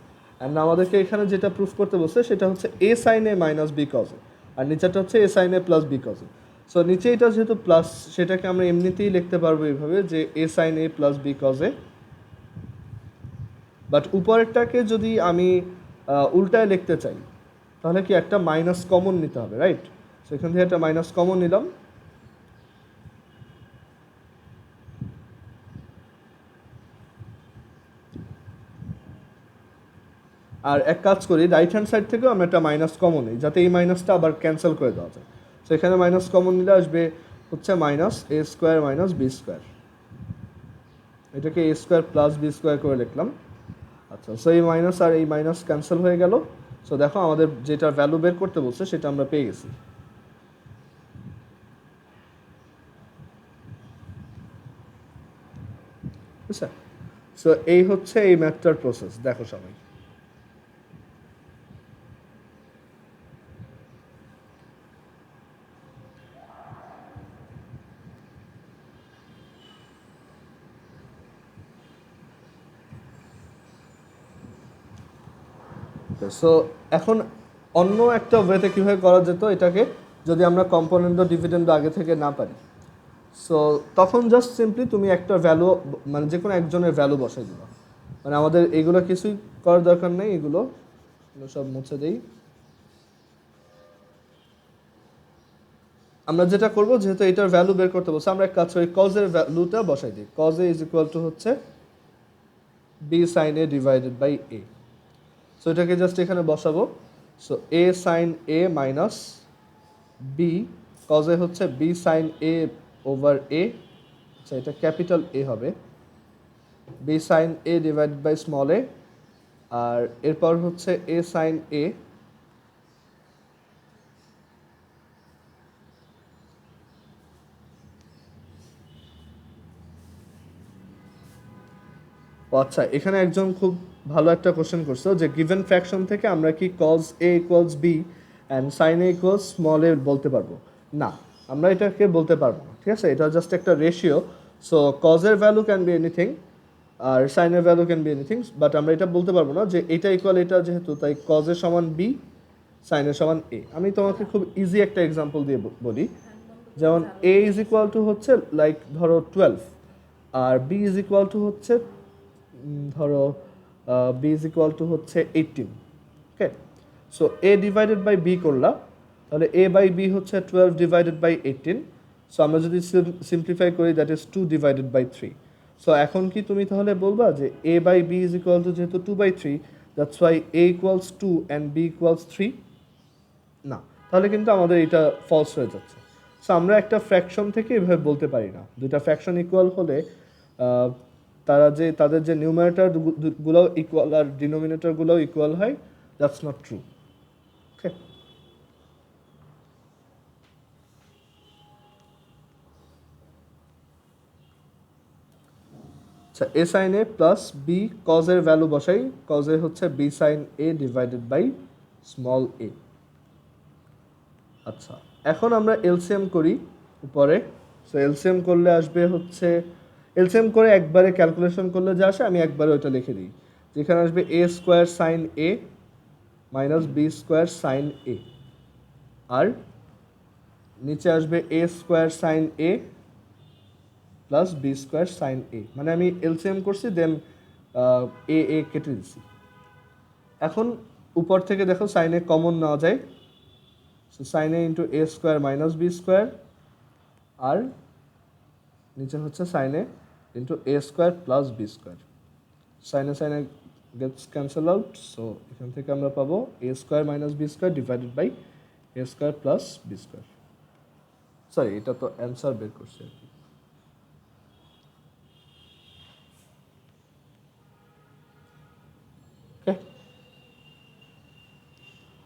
Speaker 1: and আমাদেরকে এখানে যেটা proof করতে বলছে সেটা হচ্ছে a sin a minus b cos a, আর নিচেটা হচ্ছে a sin a plus b cos a। So নিচে এটা যেহেতু প্লাস সেটাকে আমরা এমনিতেই লিখতে পারবো এইভাবে যে a sin a plus b cos a, but উপরেরটাকে যদি আমি উল্টায় লিখতে চাই তাহলে কি একটা মাইনাস কমন নিতে হবে, রাইট? সো এখান থেকে একটা মাইনাস কমন নিলাম, আর এক কাজ করি রাইট হ্যান্ড সাইড থেকেও আমরা একটা মাইনাস কমন নিই যাতে এই মাইনাসটা আবার ক্যান্সেল করে দেওয়া যায়। সো এখানে মাইনাস কমন নিলে আসবে হচ্ছে minus A square minus B square, এটাকে এ স্কোয়ার প্লাস বি স্কোয়ার করে লিখলাম। আচ্ছা, সো এই মাইনাস আর এই মাইনাস ক্যান্সেল হয়ে গেল। সো দেখো আমাদের যেটার ভ্যালু বের করতে বলছে সেটা আমরা পেয়ে গেছি। বুঝছে? সো এই হচ্ছে এই ম্যাথটার প্রসেস। দেখো সবাই, সো এখন অন্য একটা ওয়েতে কীভাবে করা যেত এটাকে, যদি আমরা কম্পোনেন্ট ও ডিভিডেন্ড আগে থেকে না পারি, সো তখন জাস্ট সিম্পলি তুমি একটা ভ্যালু, মানে যে কোনো একজনের ভ্যালু বসাই দিবা। মানে আমাদের এগুলো কিছুই করার দরকার নেই, এগুলো সব মুছে দেই। আমরা যেটা করব, যেহেতু এটার ভ্যালু বের করতে বলছে, আমরা এক কাজ করি, কজের ভ্যালুটা বসাই দিই। Cos A is equal to হচ্ছে B sine A divided by A. So এটাকে জাস্ট এখানে বসাবো। So A sine A minus B, cos A হচ্ছে B sine A over A, আচ্ছা এটা ক্যাপিটাল এ হবে, B sine A divided by small A, আর এরপর হচ্ছে এ সাইন এ আচ্ছা, এখানে একজন খুব ভালো একটা কোশ্চেন করছো যে গিভেন ফ্র্যাকশন থেকে আমরা কি cos A equals B and sine A equals small A বলতে পারবো? না, আমরা এটাকে বলতে পারবো না, ঠিক আছে? এটা জাস্ট একটা রেশিও। সো কজের ভ্যালু ক্যান বি এনিথিং আর সাইনের value can be anything, but আমরা এটা বলতে পারবো না যে এটা ইকুয়াল এটা, যেহেতু তাই কজের সমান বি, সাইনের সমান এ। আমি তোমাকে খুব ইজি একটা এক্সাম্পল দিয়ে বলি, যেমন এ ইজ ইকুয়াল টু হচ্ছে লাইক ধরো 12, আর বি ইজ ইকুয়াল টু হচ্ছে ধরো বি ইজ ইকুয়াল টু হচ্ছে 18। Okay, so A divided by B করলা, তাহলে এ বাই বি হচ্ছে 12 ডিভাইডেড বাই 18। সো আমরা যদি সিম্পলিফাই করি, that is 2 divided by 3। So এখন কি তুমি তাহলে বলবা যে A by B is equal to যেহেতু 2/3, that's why A equals 2 and B equals 3? না, তাহলে কিন্তু আমাদের এটা ফলস হয়ে যাচ্ছে। সো আমরা একটা ফ্র্যাকশন থেকে এভাবে বলতে পারি না। দুটা ফ্র্যাকশন ইকুয়াল হলে তাদের যে নিউমারেটরগুলোও ইকুয়াল আর ডিনোমিনেটরগুলোও ইকুয়াল হয়, দ্যাটস নট ট্রু। ওকে, আচ্ছা, A sine A plus B, কজের ভ্যালু বসাই, কজে হচ্ছে B sine A divided by small A. আচ্ছা, এখন আমরা এলসিএম করি উপরে। সো এলসিএম করলে আসবে হচ্ছে, এলসিএম করে একবারে ক্যালকুলেশন করলে যা আসে আমি একবারে ওইটা লিখে দিই, যেখানে আসবে এ square sine A minus B square sine A, আর নিচে আসবে এ square sine A plus B square sine এ। মানে আমি এলসিএম করছি, দেন এ এ কেটে দিচ্ছি। এখন উপর থেকে দেখো সাইন এ কমন নেওয়া যায়, so sine A into A square minus B square, আর নিচে হচ্ছে sine A into A square plus B square. সাইনে সাইনে গেটস ক্যান্সেল আউট, সো এখান থেকে আমরা পাবো A square minus B square divided by A square plus B square. Sorry, এটা তো অ্যান্সার বের করছে আর কি।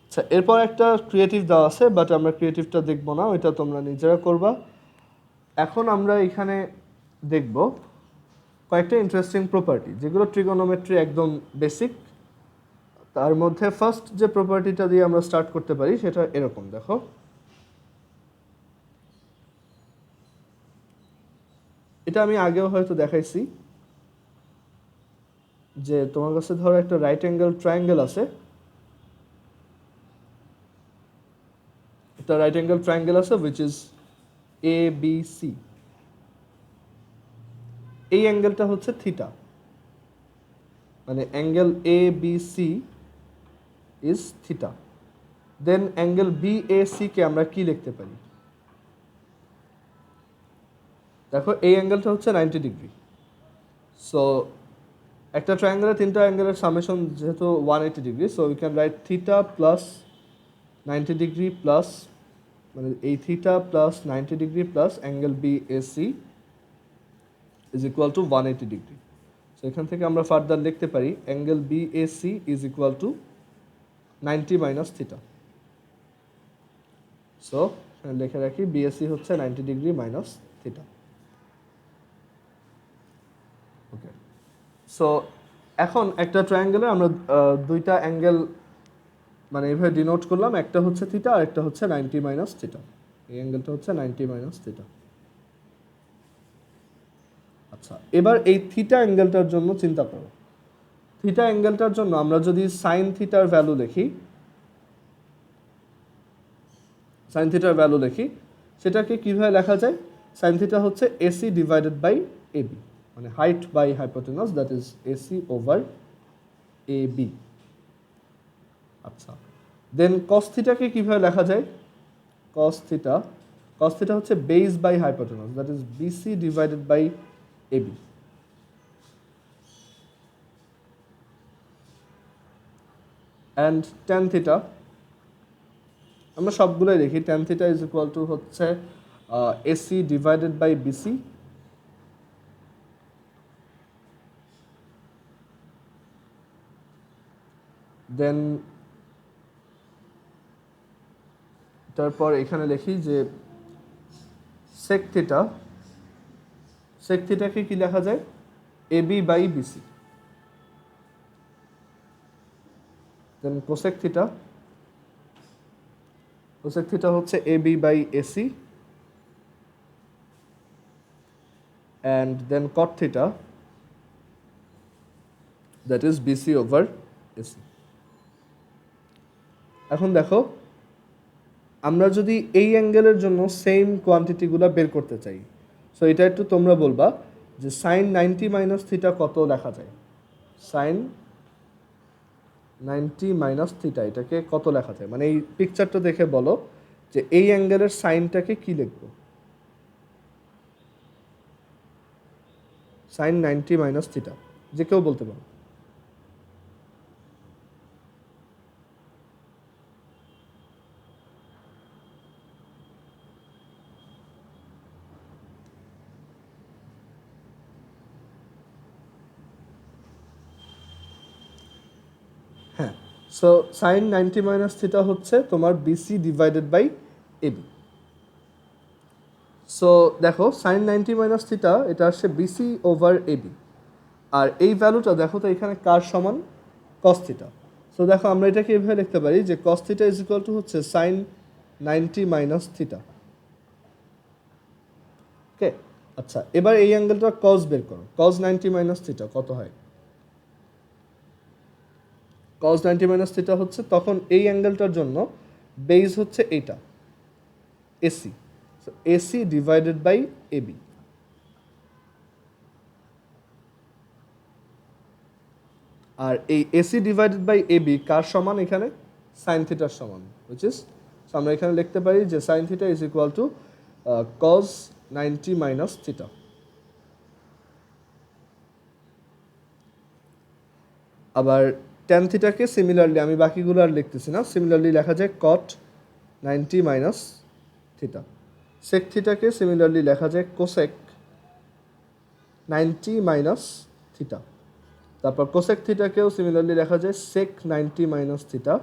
Speaker 1: আচ্ছা, এরপর একটা ক্রিয়েটিভ দেওয়া আছে, বাট আমরা ক্রিয়েটিভটা দেখবো না, ওইটা তোমরা নিজেরা করবা। এখন আমরা এখানে দেখব কয়েকটা ইন্টারেস্টিং প্রপার্টি, যেগুলো ট্রিগোনোমেট্রি একদম বেসিক। তার মধ্যে ফার্স্ট যে প্রপার্টিটা দিয়ে আমরা স্টার্ট করতে পারি সেটা এরকম, দেখো। এটা আমি আগেও হয়তো দেখাইছি, যে তোমার কাছে ধরো একটা রাইট অ্যাঙ্গেল ট্রায়াঙ্গেল আছে, একটা রাইট অ্যাঙ্গেল ট্রায়াঙ্গেল আছে which is A B C. এই অ্যাঙ্গেলটা হচ্ছে থিটা, মানে angle A B C is theta. Then angle B A C কে আমরা কি লিখতে পারি? দেখো এই অ্যাঙ্গেলটা হচ্ছে 90 ডিগ্রি। সো একটা ট্রায়াঙ্গেলের তিনটা অ্যাঙ্গেলের সামেশন যেহেতু 180 degree, so we can write theta plus 90 degree plus, মানে এই theta plus 90 degree plus angle B A C is equal to 180 degree. So এখান থেকে আমরা ফার্দার লিখতে পারি angle BAC is equal to 90 minus theta. So লিখে রাখি BAC হচ্ছে 90 degree minus theta. Okay, so এখন একটা ট্রায়াঙ্গেলে আমরা দুইটা অ্যাঙ্গেল মানে এইভাবে ডিনোট করলাম, একটা হচ্ছে থিটা আর একটা হচ্ছে 90 মাইনাস থিটা। এই অ্যাঙ্গেলটা হচ্ছে 90 মাইনাস থিটা। আচ্ছা, এবার এই থিটা অ্যাঙ্গেলটার জন্য চিন্তা করো। থিটা অ্যাঙ্গেলটার জন্য আমরা যদি সাইন থিটার ভ্যালু লিখি, সেটাকে কীভাবে লেখা যায়? সাইন থিটা হচ্ছে এসি ডিভাইডেড বাই এবি, মানে height by hypotenuse, that is AC over AB. আচ্ছা, দেন কস থিটাকে কীভাবে লেখা যায়? কস থিটা হচ্ছে base by hypotenuse, that is BC divided by AB. And tan theta আমরা সবগুলোই দেখি। Tan theta is equal to হচ্ছে AC divided by BC, then তারপর এখানে লিখি যে সেক থিটাকে কি লেখা যায়? AB by BC. Then cosec theta হচ্ছে AB by AC, and then cot theta, that is BC over AC. এখন দেখো, আমরা যদি এই অ্যাঙ্গেলের জন্য সেম কোয়ান্টিটিগুলো বের করতে চাই, সো এটা একটু তোমরা বলবা যে সাইন 90 মাইনাস থিটা কত লেখা যায়? সাইন 90 মাইনাস থিটা এটাকে কত লেখা যায়? মানে এই পিকচারটা দেখে বলো যে এই অ্যাঙ্গেলের সাইনটাকে কি লিখবো? সাইন 90 মাইনাস থিটা, যে কেউ বলতে পারো। হ্যাঁ, সো সাইন 90 মাইনাস থিটা হচ্ছে তোমার BC divided by AB. So দেখো, সাইন 90 মাইনাস থিটা এটা আসছে বিসি ওভার এবি, আর এই ভ্যালুটা দেখো তো এখানে কার সমান? Cos theta. সো দেখো, আমরা এটাকে এভাবে লিখতে পারি যে cos theta is equal to হচ্ছে সাইন 90 মাইনাস থিটা। ওকে, আচ্ছা, এবার এই অ্যাঙ্গেলটা কস বের করো। কস 90 মাইনাস থিটা কত হয়? কস 90 মাইনাস থিটা হচ্ছে, তখন এই অ্যাঙ্গেলটার জন্য বেস হচ্ছে এইটা AC, AC divided by AB. আর এই এসি ডিভাইডেড বাই এবি কার সমান? এখানে সাইন থিটার সমান, হুইচ ইজ, আমরা এখানে লিখতে পারি যে sine theta is equal to cos 90 minus theta. আবার ট্যান থিটাকে সিমিলারলি, আমি বাকিগুলো আর লিখতেছি না, সিমিলারলি লেখা যায় কট 90 মাইনাস থিটা। সেক থিটাকে সিমিলারলি লেখা যায় কোসেক 90 মাইনাস থিটা। তারপর কোসেক থিটাকেও সিমিলারলি লেখা যায় sec 90 minus theta,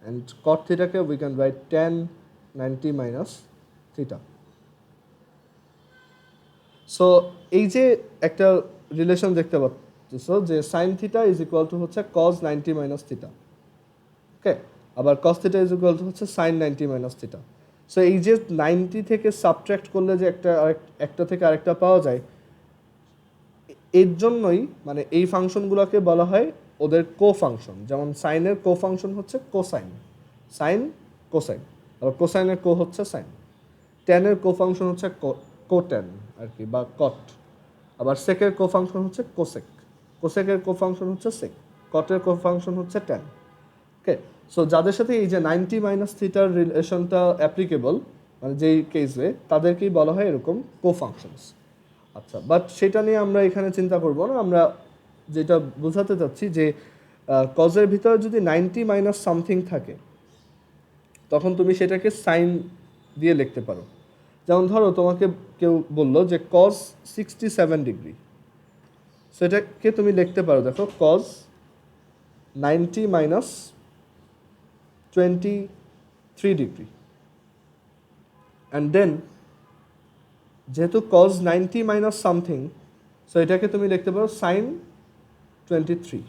Speaker 1: and cot থিটাকে we can write tan 90 minus theta. So এই যে একটা রিলেশন দেখতে পাচ্ছো যে sine theta is equal to হচ্ছে কস 90 মাইনাস থিটা। ওকে, আবার cos theta is equal to হচ্ছে সাইন 90 মাইনাস থিটা। সো এই যে 90 থেকে সাবট্রাক্ট করলে যে একটা থেকে আরেকটা পাওয়া যায়, এর জন্যই মানে এই ফাংশনগুলোকে বলা হয় ওদের কো ফাংশন। যেমন সাইনের কো ফাংশন হচ্ছে কোসাইন, সাইন কোসাইন, আবার কোসাইনের কো হচ্ছে সাইন। ট্যানের কো ফাংশন হচ্ছে কোট্যান আর কি, বা কট। আবার সেকের কো ফাংশন হচ্ছে কোসেক, কোসেকের কো ফাংশন হচ্ছে সেক, কটের কো ফাংশন হচ্ছে ট্যান। ওকে, সো যাদের সাথে এই যে 90 মাইনাস থিটার রিলেশনটা অ্যাপ্লিকেবল, মানে যেই কেসে, তাদেরকেই বলা হয় এরকম কো ফাংশনস। আচ্ছা, বাট সেটা নিয়ে আমরা এখানে চিন্তা করব না। আমরা যেটা বোঝাতে চাচ্ছি যে কজের ভিতরে যদি 90 মাইনাস সামথিং থাকে, তখন তুমি সেটাকে সাইন দিয়ে লিখতে পারো। যেমন ধরো, তোমাকে কেউ বললো যে কস 67 ডিগ্রি, সো এটাকে তুমি লিখতে পারো, দেখো cos 90 minus 23 degree, and then যেহেতু cos 90 মাইনাস সামথিং, সো এটাকে তুমি লিখতে পারো sin 23।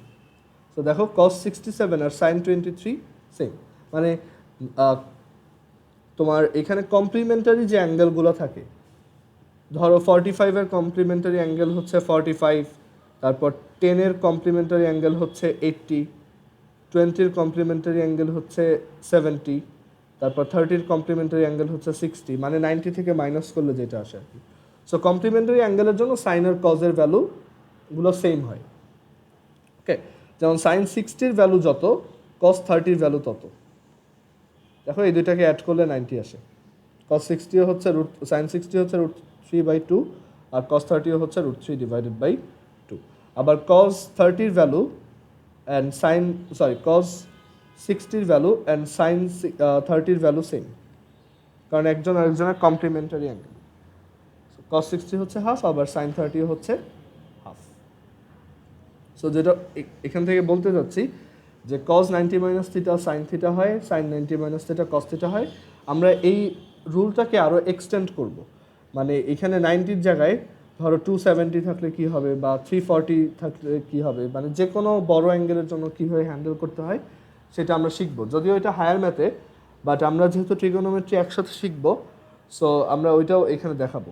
Speaker 1: সো দেখো cos 67 আর sin 23 সেম, মানে তোমার এখানে কমপ্লিমেন্টারি যে অ্যাঙ্গেলগুলো থাকে, ধরো 45-এর কমপ্লিমেন্টারি অ্যাঙ্গেল হচ্ছে 45, তারপর 10-এর কমপ্লিমেন্টারি অ্যাঙ্গেল হচ্ছে 80, 20-র কমপ্লিমেন্টারি অ্যাঙ্গেল হচ্ছে 70, তারপর 30-র কমপ্লিমেন্টারি অ্যাঙ্গেল হচ্ছে 60, মানে 90 থেকে মাইনাস করলে যেটা আসে আর কি। সো কমপ্লিমেন্টারি অ্যাঙ্গেলের জন্য সাইন আর কজের ভ্যালুগুলো সেম হয়। ওকে, যেমন সাইন 60-র ভ্যালু যত, কস 30-র ভ্যালু তত। দেখো এই দুইটাকে অ্যাড করলে 90 আসে। cos 60 হচ্ছে sin 60 হচ্ছে √3/2, আর cos 30 হচ্ছে √3 ডিভাইডেড বাই 2। আবার cos 30-র ভ্যালু অ্যান্ড cos 60-র ভ্যালু অ্যান্ড sin 30-র ভ্যালু সেম, কারণ একজন আরেকজনের কমপ্লিমেন্টারি অ্যাঙ্গেল। cos 60 হচ্ছে হাফ, আবার sin 30 হচ্ছে হাফ। সো যেটা এখান থেকে বলতে চাচ্ছি যে cos 90 minus theta sin theta হয়, sin 90 minus theta cos theta হয়। আমরা এই রুলটাকে আরও এক্সটেন্ড করব, মানে এখানে 90-র জায়গায় ধরো 270 থাকলে কি হবে, বা 340 থাকলে কি হবে, মানে যে কোনো বড় অ্যাঙ্গেলের জন্য কীভাবে হ্যান্ডেল করতে হয় সেটা আমরা শিখবো। যদিও এটা হায়ার ম্যাথে, বাট আমরা যেহেতু ট্রিগোনোমেট্রি একসাথে শিখবো, সো আমরা ওইটাও এখানে দেখাবো,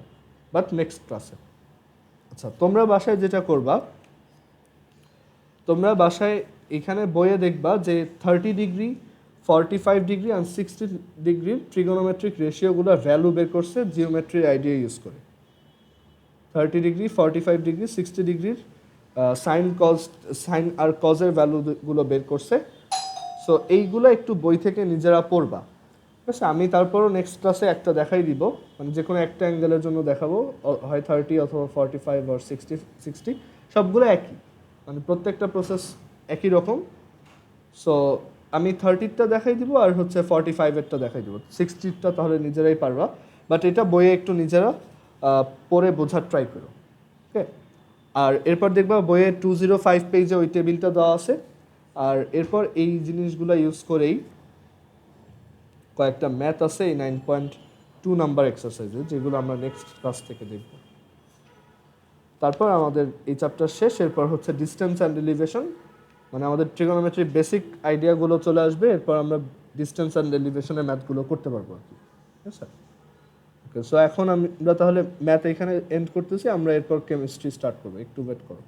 Speaker 1: বাট নেক্সট ক্লাসে। আচ্ছা, তোমরা বাসায় যেটা করবা, তোমরা বাসায় এখানে বইয়ে দেখবা যে 30 ডিগ্রি, 45 ডিগ্রি অ্যান্ড 60 ডিগ্রির ট্রিগোনোমেট্রিক রেশিওগুলোর ভ্যালু বের করছে জিওমেট্রির আইডিয়া ইউজ করে। 30 ডিগ্রি, 45 ডিগ্রি, 60 ডিগ্রির সাইন আর কজের ভ্যালুগুলো বের করছে। সো এইগুলো একটু বই থেকে নিজেরা পড়বা, ঠিক আছে? আমি তারপরও নেক্সট ক্লাসে একটা দেখাই দিব, মানে যে কোনো একটা অ্যাঙ্গেলের জন্য দেখাবো, হয় 30 অথবা 45 আর 60, সবগুলো একই, মানে প্রত্যেকটা প্রসেস একই রকম। সো আমি 30-টা দেখাই দিব, আর হচ্ছে 45-এরটা দেখাই দিব, 60-টা তাহলে নিজেরাই পারবা, বাট এটা বইয়ে একটু নিজেরা পড়ে বোঝার ট্রাই করো। ওকে, আর এরপর দেখবা বইয়ে 205 পেজে ওই টেবিলটা দেওয়া আছে, আর এরপর এই জিনিসগুলো ইউজ করেই কয়েকটা ম্যাথ আছে এই 9.2 নাম্বার এক্সারসাইজে, যেগুলো আমরা নেক্সট ক্লাস থেকে দেখব। তারপর আমাদের এই চ্যাপ্টার শেষ, এরপর হচ্ছে ডিস্টেন্স অ্যান্ড এলিভেশন, মানে আমাদের ট্রিগোনোমেট্রির বেসিক আইডিয়াগুলো চলে আসবে, এরপর আমরা ডিস্টেন্স অ্যান্ড এলিভেশনের ম্যাথগুলো করতে পারবো আর কি। ঠিক আছে? ওকে, সো এখন আমরা তাহলে ম্যাথ এখানে এন্ড করতেছি, আমরা এরপর কেমিস্ট্রি স্টার্ট করবো, একটু ওয়েট করো।